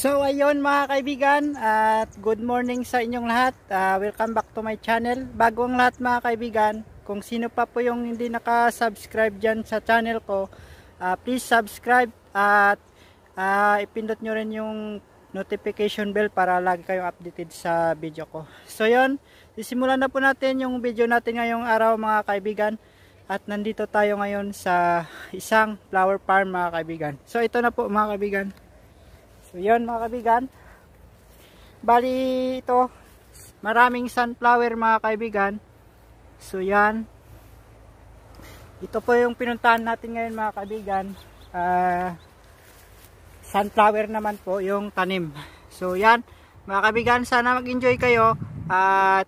So ayun mga kaibigan, at good morning sa inyong lahat. Welcome back to my channel. Bago ang lahat mga kaibigan, kung sino pa po yung hindi naka-subscribe dyan sa channel ko, please subscribe at ipindot nyo rin yung notification bell para lagi kayong updated sa video ko. So yun, sisimulan na po natin yung video natin ngayong araw mga kaibigan. At nandito tayo ngayon sa isang flower farm mga kaibigan. So ito na po mga kaibigan. So yun mga kaibigan, bali ito, maraming sunflower mga kaibigan. So yan, ito po yung pinuntahan natin ngayon mga kaibigan. Sunflower naman po yung tanim. So yan mga kaibigan, sana mag-enjoy kayo. At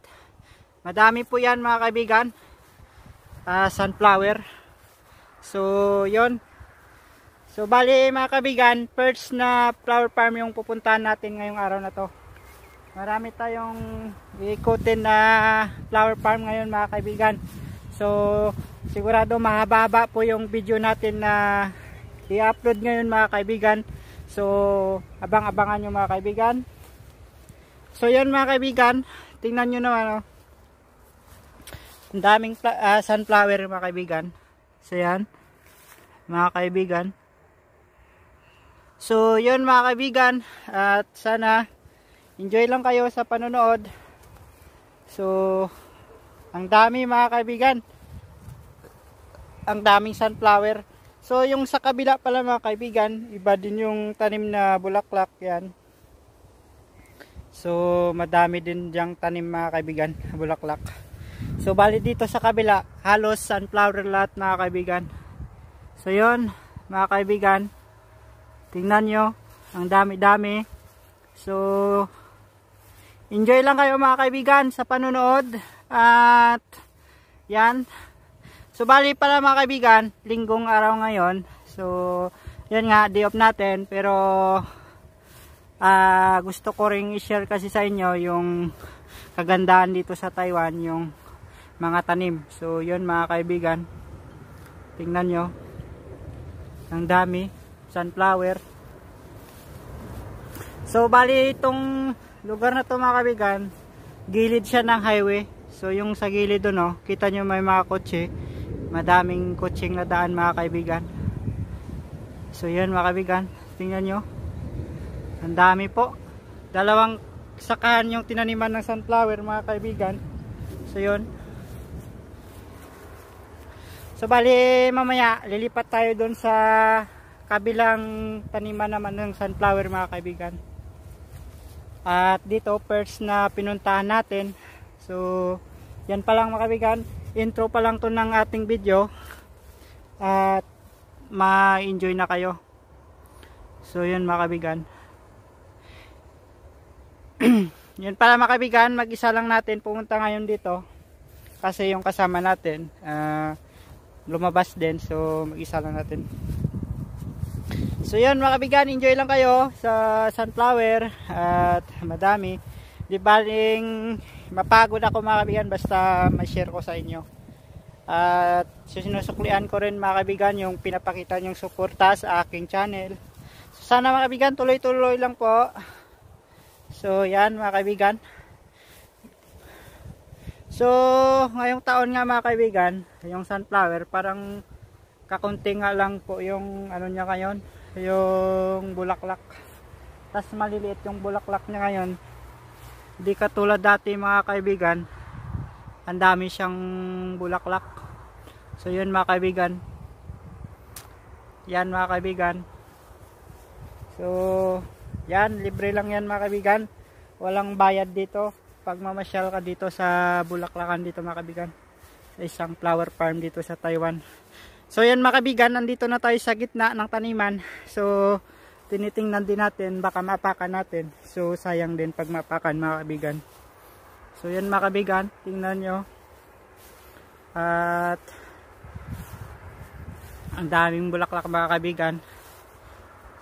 madami po yan mga kaibigan, sunflower. So yun. So bali mga kaibigan, first na flower farm yung pupuntahan natin ngayong araw na to. Marami tayong iikutin na flower farm ngayon mga kaibigan. So sigurado mahaba-haba po yung video natin na i-upload ngayon mga kaibigan. So abang-abangan nyo mga kaibigan. So yun mga kaibigan, tingnan nyo naman oh. Ang daming sunflower mga kaibigan. So yan mga kaibigan. So yun mga kaibigan, at sana enjoy lang kayo sa panonood. So ang dami mga kaibigan, ang daming sunflower. So yung sa kabila pala mga kaibigan, iba din yung tanim na bulaklak yan. So madami din diyang tanim mga kaibigan, bulaklak. So bali dito sa kabila, halos sunflower lahat mga kaibigan. So yun mga kaibigan, tingnan nyo, ang dami-dami. So enjoy lang kayo mga kaibigan sa panonood. At yan. So bali pala mga kaibigan, linggong araw ngayon. So yan nga, day off natin. Pero gusto ko ring i-share kasi sa inyo yung kagandahan dito sa Taiwan, yung mga tanim. So yun mga kaibigan, tingnan nyo, ang dami sunflower. So bali itong lugar na to mga kaibigan, gilid siya ng highway. So yung sa gilid doon oh, kita nyo may mga kotse, madaming kotseng na daan mga kaibigan. So yun mga kaibigan, tingnan nyo, ang dami po. Dalawang sakahan yung tinaniman ng sunflower mga kaibigan. So yun. So bali mamaya lilipat tayo doon sa kabilang taniman naman ng sunflower mga kaibigan. At dito first na pinuntahan natin. So yan pa lang mga kaibigan, intro pa lang to ng ating video. At ma-enjoy na kayo. So yun mga kaibigan. Yun pala mga kaibigan, mag-isa lang natin pumunta ngayon dito. Kasi yung kasama natin lumabas din, so mag-isa lang natin. So yun mga kaibigan, enjoy lang kayo sa sunflower at madami. Di baling mapagod ako mga kaibigan basta ma-share ko sa inyo. At sinusuklian ko rin mga kaibigan yung pinapakita nyong suporta sa aking channel. So sana mga kaibigan tuloy-tuloy lang po. So yan mga kaibigan. So ngayong taon nga mga kaibigan, yung sunflower parang kakunti nga lang po yung ano niya ngayon, yung bulaklak. Tas maliliit yung bulaklak niya ngayon. Hindi katulad dati mga kaibigan, ang dami siyang bulaklak. So yun mga kaibigan, yan mga kaibigan. So yan, libre lang yan mga kaibigan, walang bayad dito pag mamasyal ka dito sa bulaklakan dito mga kaibigan, sa isang flower farm dito sa Taiwan. So yan mga kaibigan, nandito na tayo sa gitna ng taniman. So tinitingnan din natin, baka mapakan natin. So sayang din pag mapakan mga kaibigan. So yan mga kaibigan, tingnan nyo. At ang daming bulaklak mga kaibigan.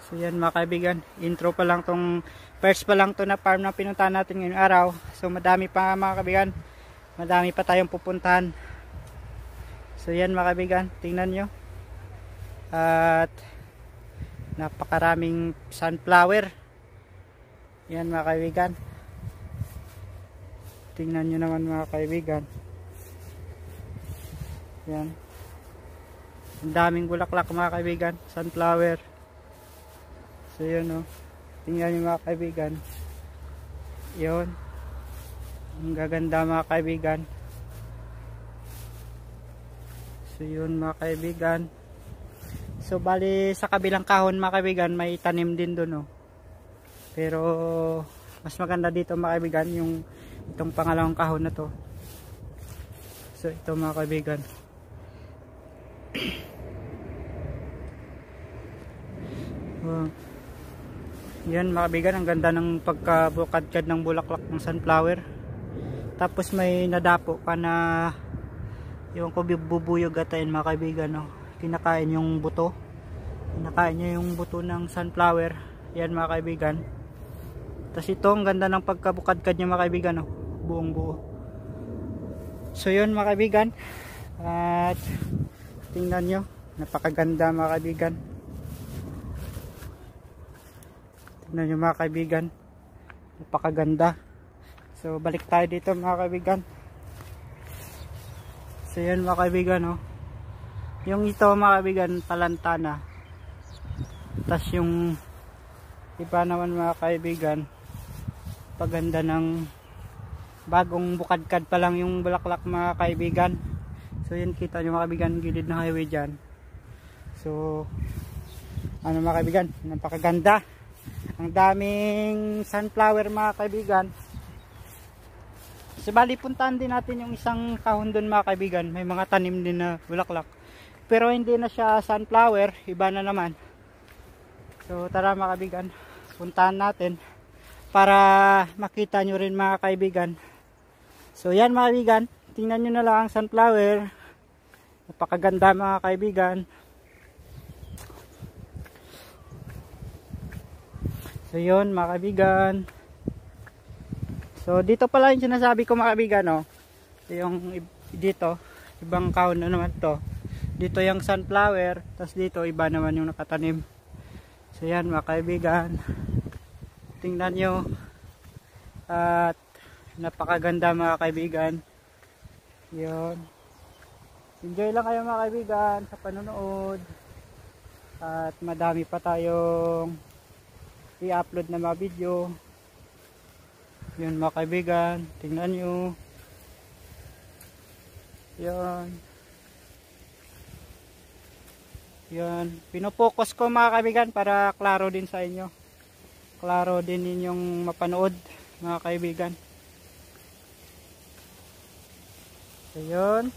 So yan mga kaibigan, intro pa lang tong, first pa lang to na farm na pinuntahan natin ngayong araw. So madami pa mga kaibigan, madami pa tayong pupuntahan. So yan mga kaibigan, tingnan nyo. At napakaraming sunflower. Yan mga kaibigan. Tingnan nyo naman mga kaibigan. Yan. Ang daming bulaklak mga kaibigan. Sunflower. So yun o. Tingnan nyo mga kaibigan. Yun. Ang gaganda mga kaibigan. So yun mga kaibigan. So bali sa kabilang kahon mga kaibigan may tanim din doon o. Pero mas maganda dito mga kaibigan yung itong pangalawang kahon na to. So ito mga kaibigan. Yan mga kaibigan, ang ganda ng pagkabukadkad ng bulaklak ng sunflower. Tapos may nadapo pa na yung ko bubuyog atayin mga kaibigan, no? Kinakain yung buto. Kinakain niya yung buto ng sunflower. Yan mga kaibigan. Tapos ito ang ganda ng pagkabukadkad niya mga kaibigan, no? Buong buo. So yun mga kaibigan. At tingnan nyo, napakaganda mga kaibigan. Tingnan nyo mga kaibigan, napakaganda. So balik tayo dito mga kaibigan. So yan mga kaibigan, no? Yung ito mga kaibigan, palantana. Tapos yung iba naman mga kaibigan, paganda ng bagong bukadkad pa lang yung bulaklak mga kaibigan. So yun, kita nyo mga kaibigan, gilid ng highway dyan. So ano mga kaibigan, napakaganda. Ang daming sunflower mga kaibigan. So bali puntahan din natin yung isang kahon doon mga kaibigan. May mga tanim din na bulaklak. Pero hindi na siya sunflower, iba na naman. So tara mga kaibigan, puntahan natin para makita nyo rin mga kaibigan. So yan mga kaibigan, tingnan nyo na lang ang sunflower. Napakaganda mga kaibigan. So yun mga kaibigan. So dito pala yung sinasabi ko mga kaibigan, no? Yung dito, ibang kahon na naman to. Dito yung sunflower, tapos dito iba naman yung nakatanim. So yan mga kaibigan. Tingnan nyo. At napakaganda mga kaibigan. Yun. Enjoy lang kayo mga kaibigan sa panonood. At madami pa tayong i-upload na mga video. Yun mga kaibigan, tingnan nyo. Yun. Yun. Pinopokus ko mga kaibigan para klaro din sa inyo. Klaro din ninyong mapanood mga kaibigan. So yun.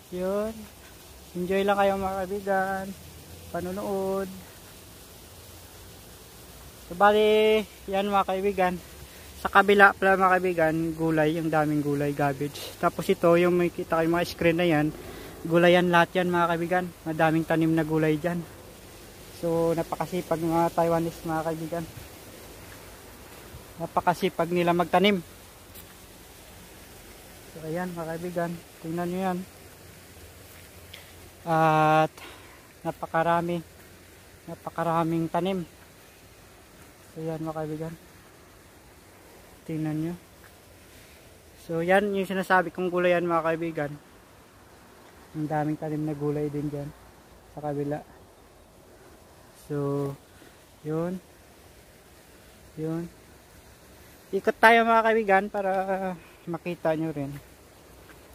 Yun. Enjoy lang kayo mga kaibigan. Panonood. So bali, yan mga kaibigan. Sa kabila pala mga kaibigan, gulay, yung daming gulay, cabbage. Tapos ito, yung may kita kayo mga screen na yan, gulay yan lahat yan mga kaibigan. Madaming tanim na gulay dyan. So napakasipag ng mga Taiwanese mga kaibigan. Napakasipag nila magtanim. So ayan mga kaibigan, tingnan nyo yan. At napakaraming tanim. So yan mga kaibigan, tingnan nyo. So yan yung sinasabi kong gulay yan mga kaibigan. Ang daming tanim na gulay din dyan sa kabila. So yun. Yun. Ikot tayo mga kaibigan para makita nyo rin.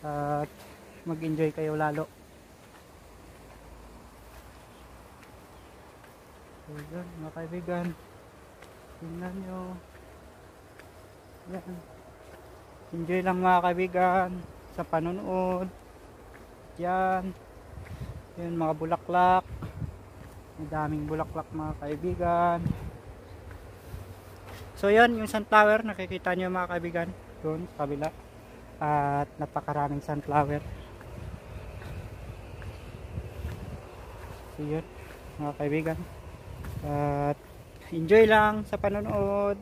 At mag-enjoy kayo lalo. So yun mga kaibigan, tingnan nyo. Yan. Enjoy lang mga kaibigan sa panonood. Yan. Yan mga bulaklak. Madaming bulaklak mga kaibigan. So yan yung sunflower, nakikita nyo mga kaibigan doon sa kabila. At napakaraming sunflower. So yun mga kaibigan. At enjoy lang sa panonood.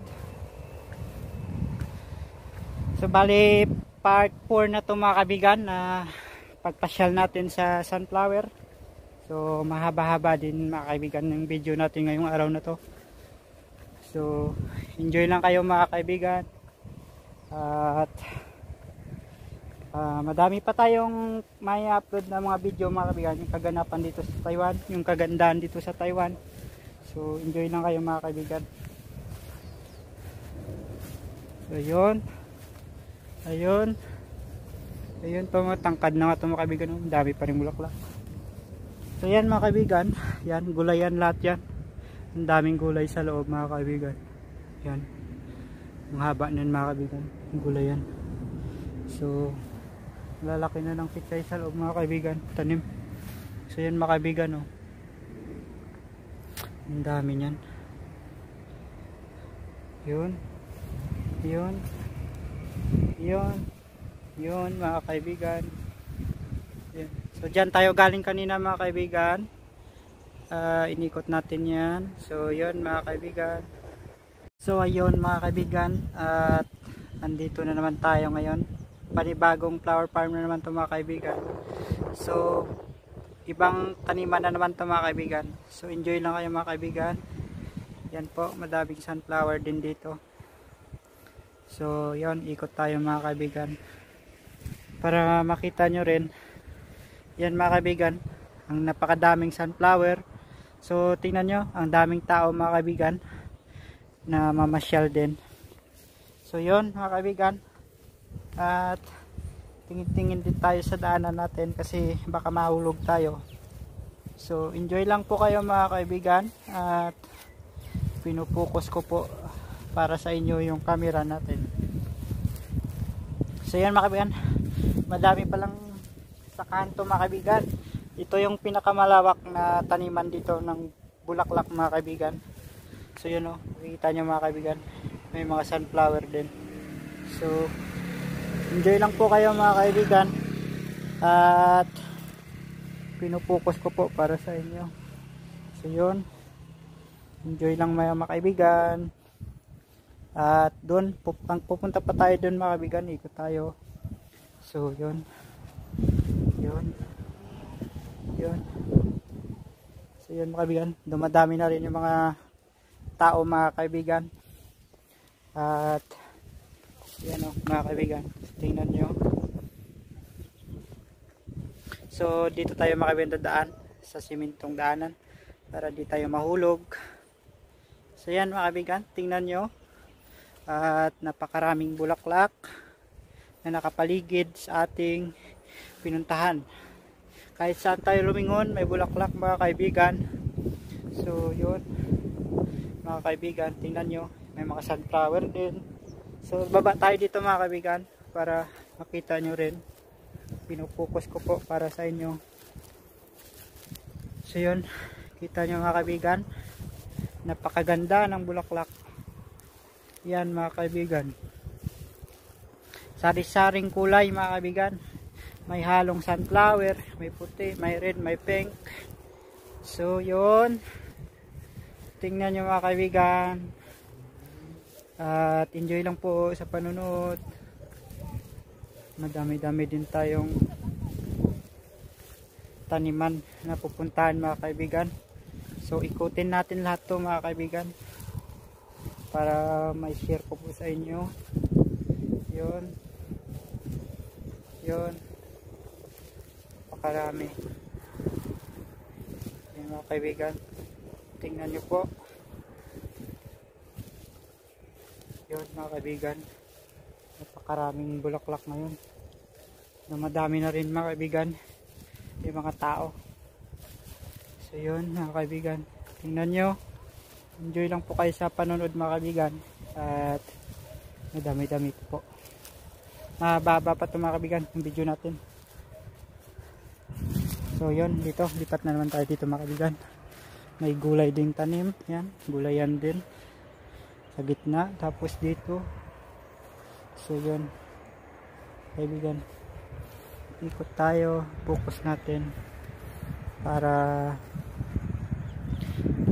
So bali part 4 na to mga kaibigan na pagpasyal natin sa sunflower. So mahaba-haba din mga kaibigan yung video natin ngayong araw na to. So enjoy lang kayo mga kaibigan. At madami pa tayong may upload na mga video mga kaibigan, yung kaganapan dito sa Taiwan, yung kagandahan dito sa Taiwan. So enjoy lang kayo mga kaibigan. So yun, ayun, tumatangkad na nga ito mga kaibigan. Ang dami pa rin bulaklak. So yan mga kaibigan, yan, gulayan lahat yan. Ang daming gulay sa loob mga kaibigan. Yan, ang haba nun mga kaibigan, gulayan. So lalaki na ng pichay sa loob mga kaibigan, tanim. So yan mga kaibigan, oh. Ang dami niyan. Yun, yun, yun, yun mga kaibigan. Yan. So dyan tayo galing kanina mga kaibigan. Inikot natin yan. So yun mga kaibigan. So ayun mga kaibigan, at andito na naman tayo ngayon. Panibagong flower farm na naman ito mga kaibigan. So ibang taniman na naman ito mga kaibigan. So enjoy lang kayo mga kaibigan. Yan po, madaming sunflower din dito. So yon, ikot tayo mga kaibigan para makita nyo rin. Yan mga kaibigan, ang napakadaming sunflower. So tingnan nyo, ang daming tao mga kaibigan na mamasyal din. So yon mga kaibigan, at tingin-tingin din tayo sa daanan natin kasi baka mahulog tayo. So enjoy lang po kayo mga kaibigan, at pinupokus ko po para sa inyo yung camera natin. So yan mga kaibigan, madami palang sa kanto mga kaibigan. Ito yung pinakamalawak na taniman dito ng bulaklak mga kaibigan. So yun, oh, makikita nyo mga kaibigan, may mga sunflower din. So enjoy lang po kayo mga kaibigan, at pinupokus ko po para sa inyo. So yun, enjoy lang mga kaibigan. At doon, pupunta pa tayo doon mga kaibigan, ikot tayo. So yun, yun, yun. So yun mga kaibigan, dumadami na rin yung mga tao mga kaibigan. At yan, oh, mga kaibigan, tingnan nyo. So dito tayo mga kaibigan dadaan sa simintong daanan para di tayo mahulog. So yan mga kaibigan, tingnan nyo. At napakaraming bulaklak na nakapaligid sa ating pinuntahan. Kahit saan tayo lumingon, may bulaklak mga kaibigan. So yun mga kaibigan, tingnan nyo, may mga sunflower din. So baba tayo dito mga kaibigan para makita nyo rin. Pinupokus ko po para sa inyo. So yun, kita nyo mga kaibigan, napakaganda ng bulaklak. Yan mga kaibigan, sari-saring kulay mga kaibigan. May halong sunflower, may puti, may red, may pink. So yun, tingnan nyo mga kaibigan, at enjoy lang po sa panunod. Madami-dami din tayong taniman na pupuntahan mga kaibigan. So ikutin natin lahat to mga kaibigan para may share ko po sa inyo. Yun, yun, pakarami. Yun mga kaibigan, tingnan nyo po. Yun mga kaibigan, napakaraming bulaklak ngayon na madami na rin mga kaibigan yung mga tao. So yun mga kaibigan, tingnan nyo. Enjoy lang po kayo sa panonood mga kaibigan, at madami-dami po. Mababa pa ito mga kaibigan yung video natin. So yun, dito, lipat na naman tayo dito mga kaibigan. May gulay ding tanim, yan, gulayan din sa gitna, tapos dito. So yun kaibigan, ikot tayo, focus natin para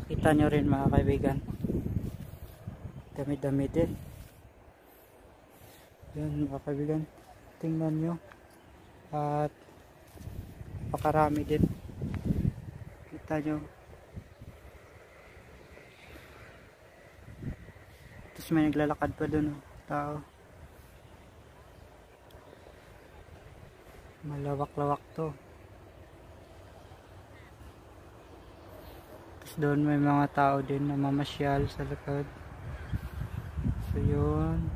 kita nyo rin mga kaibigan. Dami-dami din. Yun mga kaibigan, tingnan nyo, at pakarami din. Kita nyo. Tapos may naglalakad pa dun, oh, tao. Malawak-lawak to. Tapos doon may mga tao din na mamasyal sa likod. So yun,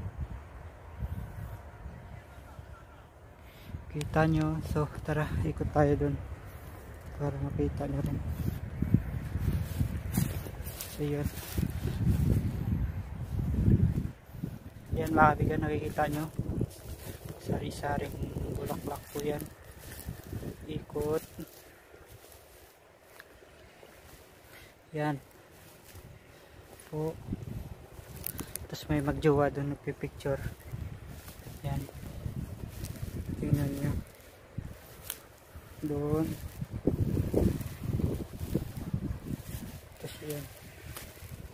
kita nyo. So tara, ikot tayo dun para makita nyo rin. So yun, yan mga kaibigan, nakikita nyo, sari-saring bulaklak po yan. Ikot yan po. Tapos may magjowa doon nagpipicture. Yan, tingnan nyo doon. Tapos yan,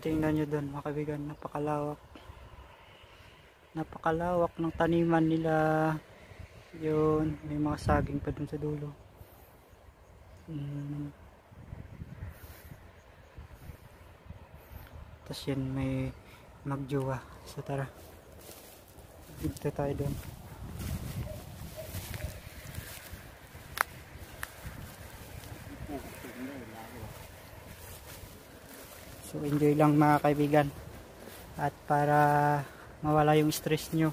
tingnan nyo doon mga kaibigan, napakalawak ng taniman nila. Yun, may mga saging pa dun sa dulo. Tapos yan, may magjowa. So tara, dito tayo dun. So enjoy lang mga kaibigan. At para mawala yung stress nyo,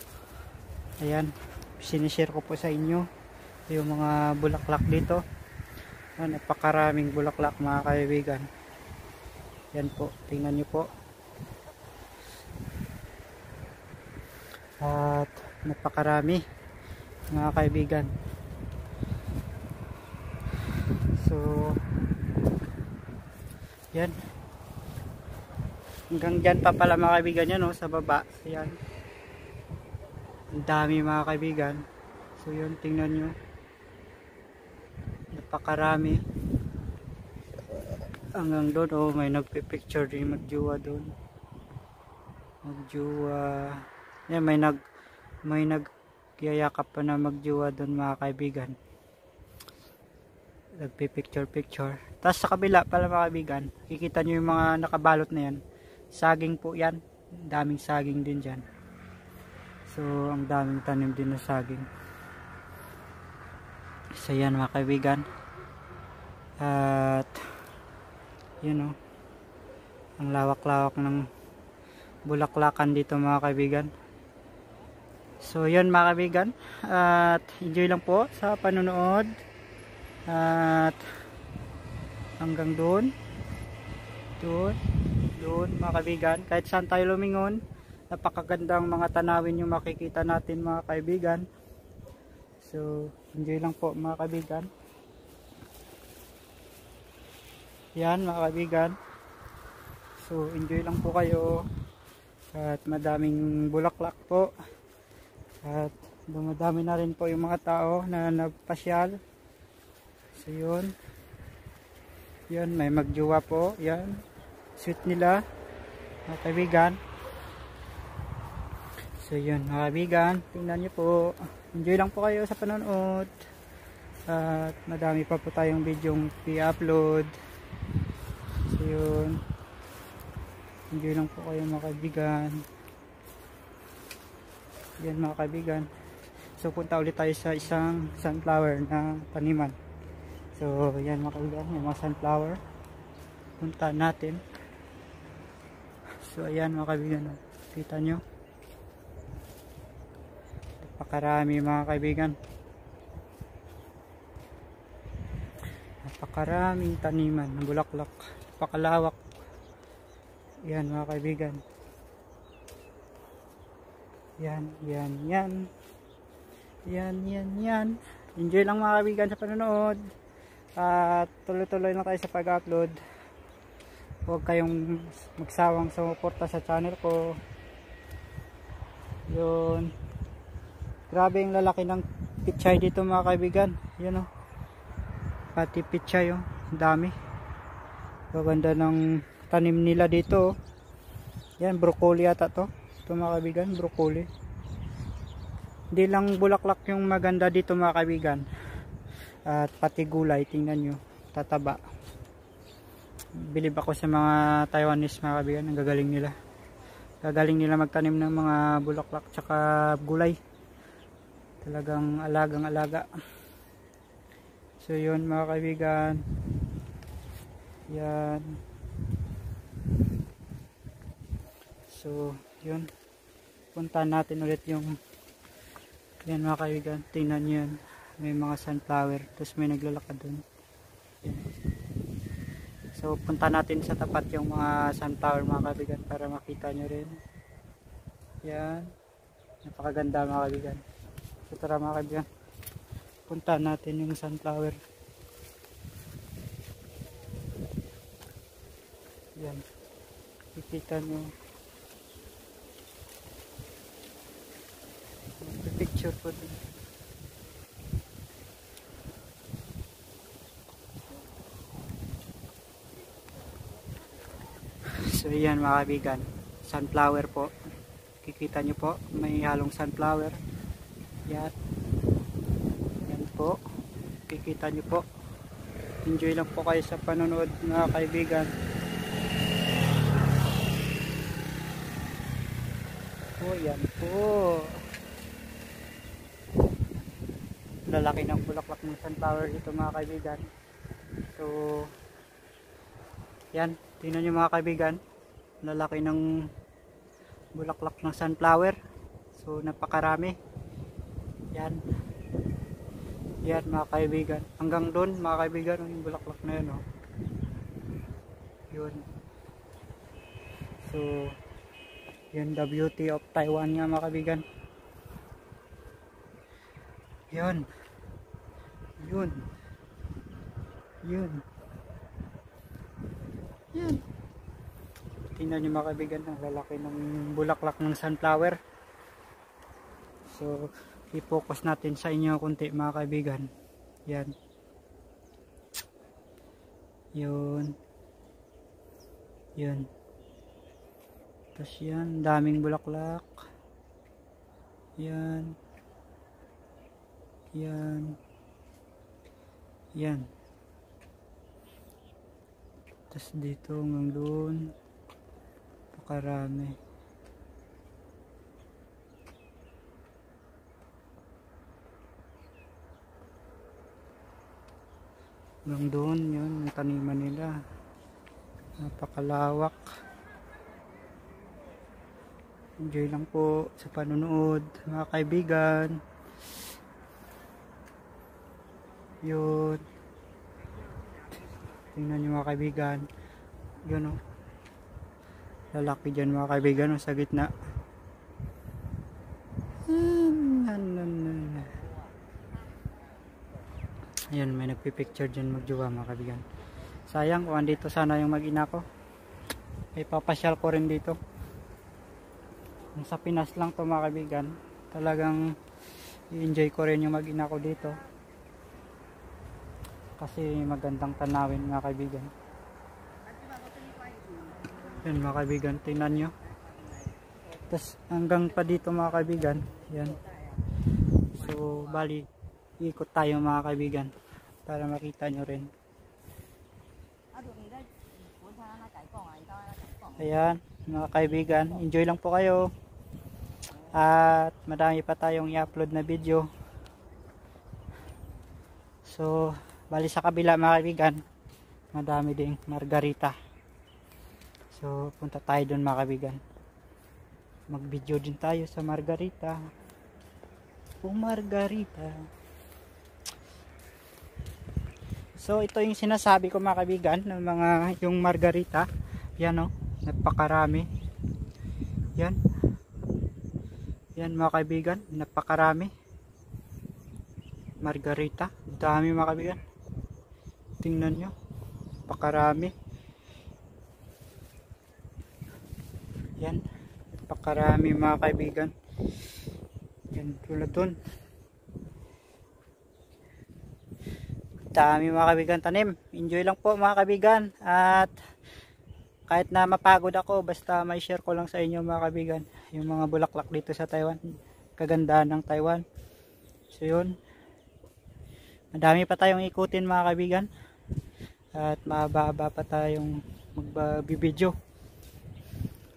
ayan, sinishare ko po sa inyo yung mga bulaklak dito. Napakaraming bulaklak mga kaibigan. Yan po, tingnan nyo po. At napakarami mga kaibigan. So yan, hanggang dyan pa pala mga kaibigan yan, no, sa baba. Yan, ang dami mga kaibigan. So yun, tingnan nyo, napakarami. Hanggang doon, oh, may nagpipicture din, magjowa doon. Magjowa. Yan, may nagyayakap pa na magjowa doon mga kaibigan. Nagpipicture. Tapos sa kabila pala mga kaibigan, kikita nyo yung mga nakabalot na yan. Saging po yan. Daming saging din dyan. So, ang daming tanim din na saging. So, yan mga kaibigan. At, yun, oh, ang lawak-lawak ng bulaklakan dito mga kaibigan. So, yun mga kaibigan. At, enjoy lang po sa panonood. At, hanggang doon mga kaibigan, kahit saan tayo lumingon, napakagandang mga tanawin yung makikita natin mga kaibigan. So enjoy lang po mga kaibigan. Yan mga kaibigan, so enjoy lang po kayo. At madaming bulaklak po, at dumadami na rin po yung mga tao na nagpasyal. So yun, may magjowa po. Yan, sweet nila mga kaibigan. So yun mga kaibigan, tingnan nyo po. Enjoy lang po kayo sa panonood. At madami pa po tayong videong i-upload. So yun, enjoy lang po kayo mga kaibigan. Yan mga kaibigan. So punta ulit tayo sa isang sunflower na taniman. So yan mga kaibigan, yung mga sunflower, punta natin. So ayan mga kaibigan, kita nyo, napakarami mga kaibigan, napakaraming taniman ng bulaklak, napakalawak. Yan mga kaibigan, yan. Enjoy lang mga kaibigan sa panonood. At tuloy-tuloy lang tayo sa pag-upload. Huwag kayong magsawang sumuporta sa channel ko. Yun, grabe yung lalaki ng pichay dito mga kaibigan. Yun, oh, pati pichay, oh, dami. Gaganda ng tanim nila dito, oh. Yan, broccoli ata to. Ito mga kaibigan, broccoli. Hindi lang bulaklak yung maganda dito mga kaibigan, at pati gulay, tingnan nyo, tataba. Bilib ako sa mga Taiwanese mga kaibigan, ang gagaling nila. Gagaling nila magtanim ng mga bulaklak tsaka gulay. Talagang alagang alaga. So yun mga kaibigan, yan. So yun, puntahan natin ulit yung yan mga kaibigan. Tingnan nyo yan, may mga sunflower, tapos may naglalakad dun. Yan. So punta natin sa tapat yung mga sunflower mga kaibigan para makita nyo rin. Yan, napakaganda mga kaibigan. So tara mga kaibigan, punta natin yung sunflower. Yan, kikita nyo. Picture po din. So yan mga kaibigan, sunflower po. Kikita nyo po, may halong sunflower. Yan. Yan po. Kikita nyo po. Enjoy lang po kayo sa panonood mga kaibigan. Po, yan po. Lalaki ng bulaklak ng sunflower dito mga kaibigan. So yan, tingnan nyo mga kaibigan, lalaki ng bulaklak ng sunflower. So napakarami. Yan. Yan mga kaibigan, hanggang doon mga kaibigan yung bulaklak na yun, oh. Yun. So yun, the beauty of Taiwan nga mga kaibigan. Yun. Yun. Yun. Yan. Tingnan nyo mga kaibigan, ang lalaki ng bulaklak ng sunflower. So i-focus natin sa inyo kunti mga kaibigan. Yan. Yun. Yun. Tapos yan, daming bulaklak. Yan. Yan. Yan. Tapos dito hanggang doon, pakarami. Hanggang doon, yun, yung taniman nila. Napakalawak. Enjoy lang po sa panonood mga kaibigan. Yun. Tingnan nyo mga kaibigan. Yun, oh. Lalaki dyan mga kaibigan, oh, sa gitna. Ayan, may nagpipicture dyan magjowa mga kaibigan. Sayang kung andito sana yung mag-ina ko. Ipapasyal ko rin dito. Kung sa Pinas lang to mga kaibigan, talagang i-enjoy ko rin yung mag-ina ko dito. Kasi magandang tanawin mga kaibigan. Yan mga kaibigan, tingnan nyo. Tapos hanggang pa dito mga kaibigan. Yan. So bali, ikot tayo mga kaibigan para makita nyo rin. Ayan mga kaibigan, enjoy lang po kayo. At madami pa tayong i-upload na video. So bali sa kabila mga kaibigan, madami ding margarita. So punta tayo doon mga kaibigan. Mag video din tayo sa margarita. Margarita. So ito yung sinasabi ko mga kaibigan ng mga yung margarita. Yan, oh, napakarami. Yan. Yan mga kaibigan, napakarami. Margarita, dami mga kaibigan. Tingnan nyo, napakarami. Yan, napakarami mga kaibigan. Yan, tulad dun. Dami mga kaibigan tanim. Enjoy lang po mga kaibigan. At kahit na mapagod ako, basta may share ko lang sa inyo mga kaibigan. Yung mga bulaklak dito sa Taiwan. Kagandahan ng Taiwan. So yun. Madami pa tayong ikutin mga kaibigan. At mahaba-haba pa tayong magbibideo.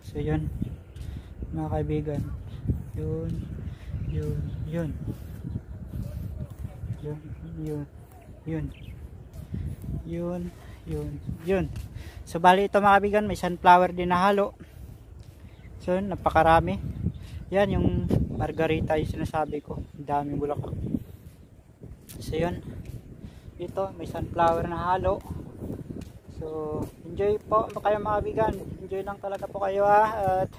So yun. mga kaibigan. Yun, yun, yun, yun, yun, yun, yun, yun, yun. So bali ito mga kaibigan, may sunflower din na halo. So yun, napakarami. Yan yung margarita yung sinasabi ko, daming bulaklak. So yun, ito may sunflower na halo. So enjoy po kayo mga kaibigan, enjoy lang talaga po kayo at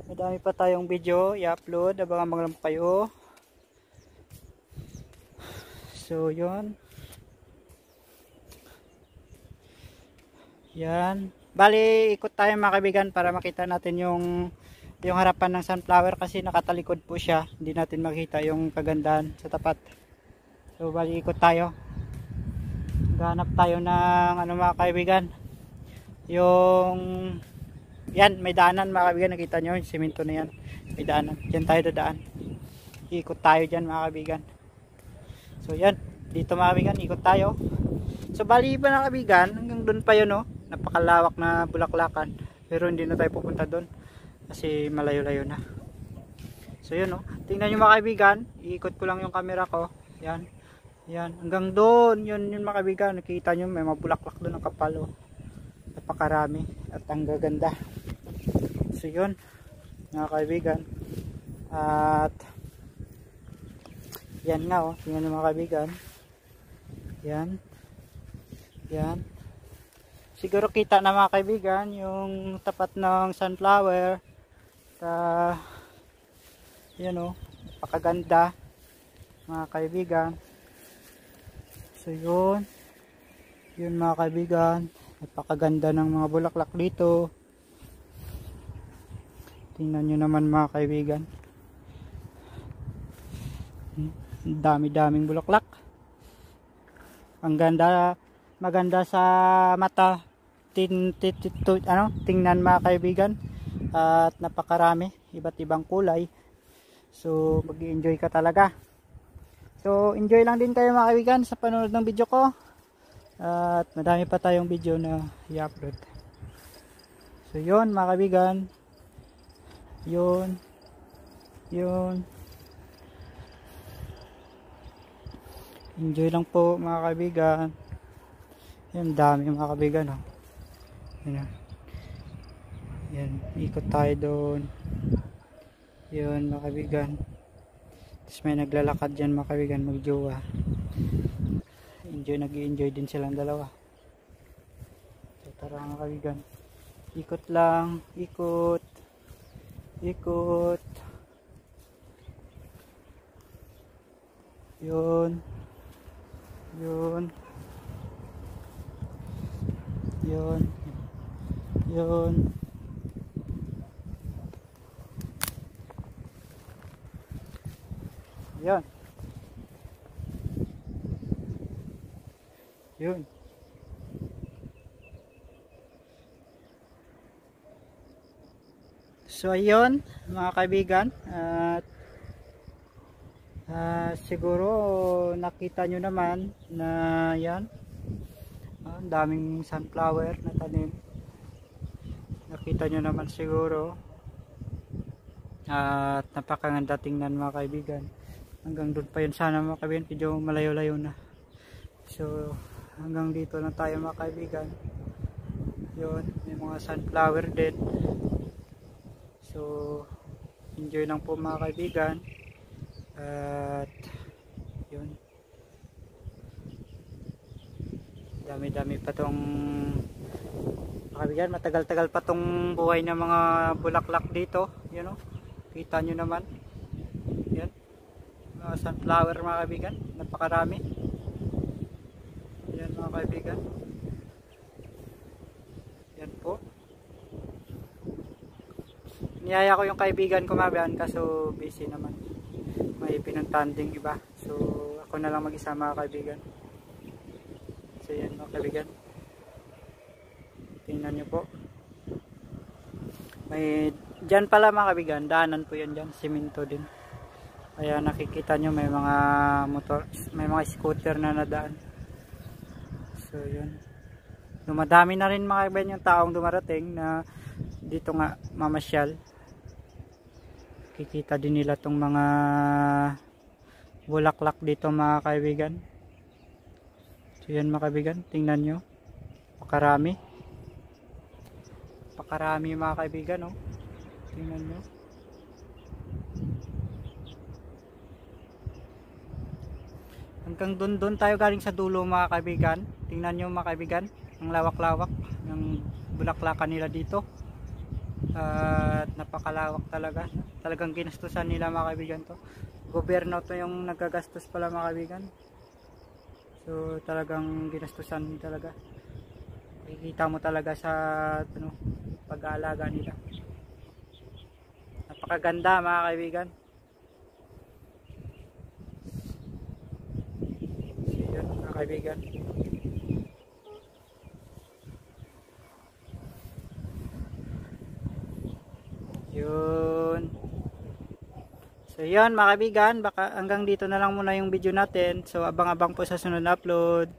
madami pa tayong video i-upload, abangan mo lang po kayo. So yun, yan, bali ikot tayo mga kaibigan para makita natin yung harapan ng sunflower kasi nakatalikod po siya, hindi natin makita yung kagandahan sa tapat. So bali ikot tayo, ganap tayo ng ano mga kaibigan, yung yan may daanan mga kaibigan, nakita nyo yung simento na yan, may daanan, dyan tayo dadaan, ikot tayo dyan mga kaibigan. So yan, dito mga kaibigan, ikot tayo. So bali pa mga kaibigan, hanggang doon pa yun, no? Napakalawak na bulaklakan, pero hindi na tayo pupunta doon kasi malayo-layo na. So yun, no? Tingnan nyo mga kaibigan, iikot ko lang yung camera ko, yan, yan, hanggang doon, yun mga kaibigan, nakikita nyo may mga bulaklak doon ng kapal, oh. Napakarami at ang gaganda. So yun mga kaibigan, at yan nga, oh, tingnan nyo mga kaibigan, yan, yan, siguro kita na mga kaibigan yung tapat ng sunflower. Yan, oh, napakaganda mga kaibigan. So yun, yun mga kaibigan, napakaganda ng mga bulaklak dito. Tingnan nyo naman mga kaibigan, dami-daming bulaklak. Ang ganda, maganda sa mata, tingnan mga kaibigan, at napakarami, iba't ibang kulay. So mag-enjoy ka talaga. So enjoy lang din kayo mga kaibigan sa panonood ng video ko, at madami pa tayong video na i-upload. So yun mga kaibigan, yun, yun, enjoy lang po mga kaibigan. Yan, dami mga kaibigan, oh. Yan, yan, ikot tayo doon. Yun mga kaibigan, tapos may naglalakad dyan mga kaibigan, magjowa. Nag-i-enjoy din silang dalawa. So tara mga kaibigan, ikot lang, ikot, ikot, yun, yun, yun, yun, yun, yun. So ayun mga kaibigan, at siguro nakita nyo naman na yan, ang daming sunflower na tanim. Nakita nyo naman siguro, at napakaganda tingnan mga kaibigan. Hanggang doon pa yun sana mga kaibigan, medyo malayo-layo na. So hanggang dito na tayo mga kaibigan. Yun, may mga sunflower din. So enjoy lang po mga kaibigan. At yun, dami-dami pa tong mga kaibigan, matagal-tagal pa tong buhay ng mga bulaklak dito. You know, kita nyo naman yan, mga sunflower mga kaibigan, napakarami. Yan mga kaibigan, yan po. Niyaya ko yung kaibigan ko mabihan, kaso busy naman, may pinuntahan ding iba. So ako na lang mag-isa mga kaibigan. So yan mga kaibigan, tingnan nyo po, may dyan pala mga kaibigan, daanan po yan dyan, simento din. Kaya nakikita nyo may mga motor, may mga scooter na nadaan. So yun, dumadami na rin mga kaibigan yung taong dumarating na dito nga mamasyal. Kikita din nila tong mga bulaklak dito mga kaibigan. So yan mga kaibigan, tingnan nyo. Pakarami mga kaibigan, oh. Tingnan nyo. Hanggang doon tayo galing sa dulo mga kaibigan. Tingnan nyo mga kaibigan, ang lawak-lawak ng bulaklakan nila dito. At napakalawak talaga. Talagang ginastusan nila mga kaibigan to. Gobyerno to yung nagagastos pala mga kaibigan. So talagang ginastusan talaga. Makikita mo talaga sa pag-aalaga nila. Napakaganda mga kaibigan. So yun mga kaibigan. Yun. So yun mga kaibigan, baka hanggang dito na lang muna yung video natin. So abang-abang po sa sunod na upload.